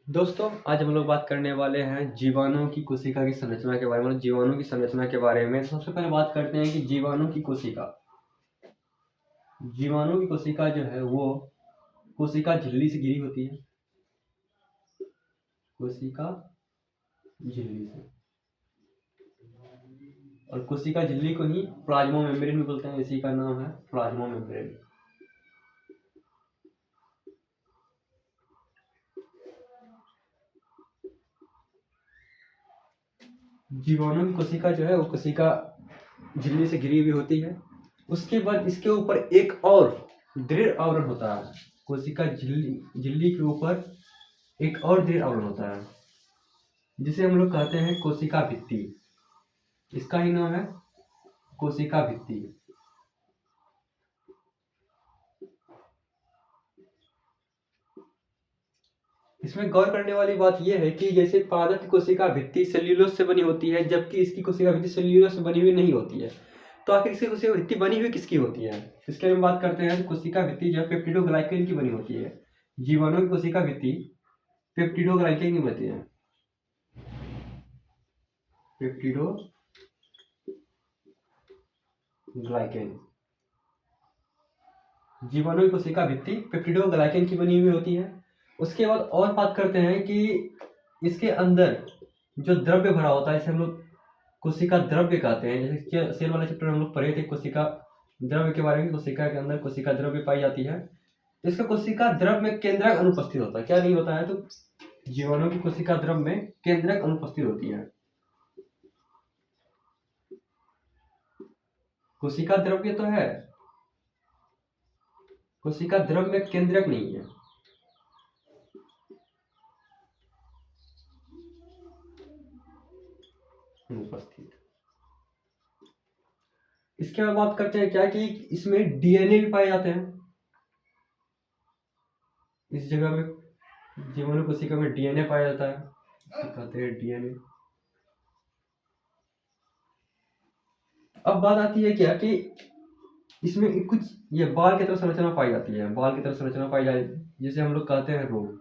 दोस्तों, आज हम लोग बात करने वाले हैं जीवाणु की कोशिका की संरचना के बारे में, मतलब जीवाणु की संरचना के बारे में। सबसे पहले बात करते हैं कि जीवाणु की कोशिका। जीवाणु की कोशिका जो है वो कोशिका झिल्ली से घिरी होती है। कोशिका झिल्ली से, और कोशिका झिल्ली को ही प्लाज्मा मेम्ब्रेन भी बोलते हैं। इसी का नाम है प्लाज्मा मेम्ब्रेन। जीवाणु की कोशिका जो है वो कोशिका झिल्ली से घिरी हुई होती है। उसके बाद इसके ऊपर एक और दृढ़ आवरण होता है। कोशिका झिल्ली के ऊपर एक और दृढ़ आवरण होता है जिसे हम लोग कहते हैं कोशिका भित्ति। इसका ही नाम है कोशिका भित्ति। इसमें गौर करने वाली बात यह है कि जैसे पादप की कोशिका भित्ति सेल्यूलोज से बनी होती है, जबकि इसकी कोशिका भित्ति सेल्यूलोज से बनी हुई नहीं होती है। तो आखिर इसकी कोशिका भित्ति बनी हुई किसकी होती है? इसके बारे में बात करते हैं। कोशिका भित्ति जो है पेप्टिडोग्लाइकेन की बनी होती है। जीवाणु की कोशिका भित्ति पेप्टिडोग्लाइकेन की बनती है। पेप्टिडोग्लाइकेन, जीवाणु की कोशिका भित्ति पेप्टिडोग्लाइकेन की बनी हुई होती है। उसके बाद और बात करते हैं कि इसके अंदर जो द्रव्य भरा होता है, इसे हम लोग कोशिका द्रव्य कहते हैं। जैसे सेल वाले चैप्टर में हम लोग पढ़े थे कोशिका द्रव्य के बारे में। कोशिका के अंदर कोशिका द्रव्य पाई जाती है। तो इसका कोशिका द्रव्य में केंद्रक अनुपस्थित होता है। क्या नहीं होता है? तो जीवाणु की कोशिका द्रव्य में केंद्रक अनुपस्थित होती है। कोशिका द्रव्य तो है, कोशिका द्रव्य में केंद्रक नहीं है। अनुपस्थित। इसके बाद बात करते हैं क्या कि इसमें डीएनए भी पाए जाते हैं। इस जगह में जीवाणु कोशिका में डीएनए पाया जाता है, कहते हैं डीएनए। अब बात आती है क्या कि इसमें कुछ ये बाल की तरह संरचना पाई जाती है। बाल की तरह संरचना पाई जाती है जिसे हम लोग कहते हैं रोम।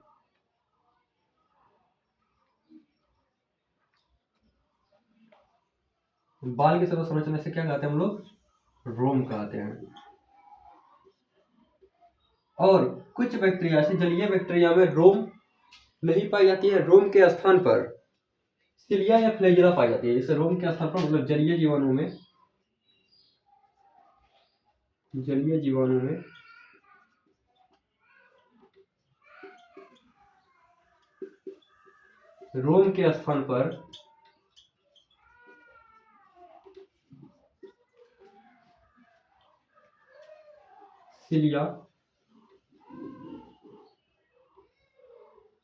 बाल की तरह संरचना से क्या कहते हैं हम लोग? रोम कहते हैं। और कुछ बैक्टीरिया से जलीय बैक्टीरिया में रोम नहीं पाई जाती है। रोम के स्थान पर सिलिया या फ्लैजिला पाई जाती है। जैसे रोम के स्थान पर मतलब जलीय जीवाणु में रोम के स्थान पर सिलिया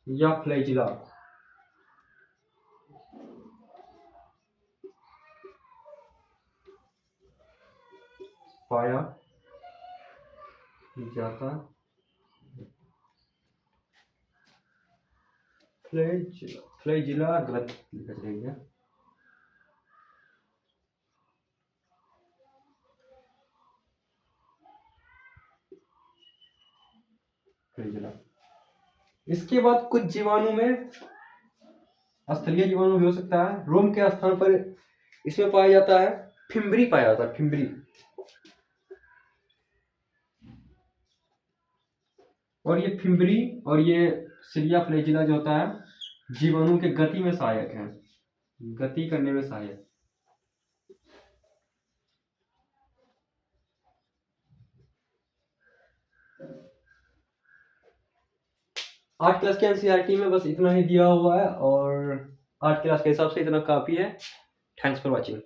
या फ्लैजिला पाया जाता। फ्लैजिला गलत लिखा जाएगा। फ्लैजिला। इसके बाद कुछ जीवाणु में स्थलीय जीवाणु भी हो सकता है। रोम के स्थान पर इसमें पाया जाता है फिम्बरी पाया जाता है। फिम्बरी। और ये फिम्बरी और ये सिलिया फ्लैजिला जो होता है जीवाणु के गति में सहायक है, गति करने में सहायक। आठ क्लास के एनसीईआरटी में बस इतना ही दिया हुआ है और 8 क्लास के हिसाब से इतना काफी है। Thanks for watching.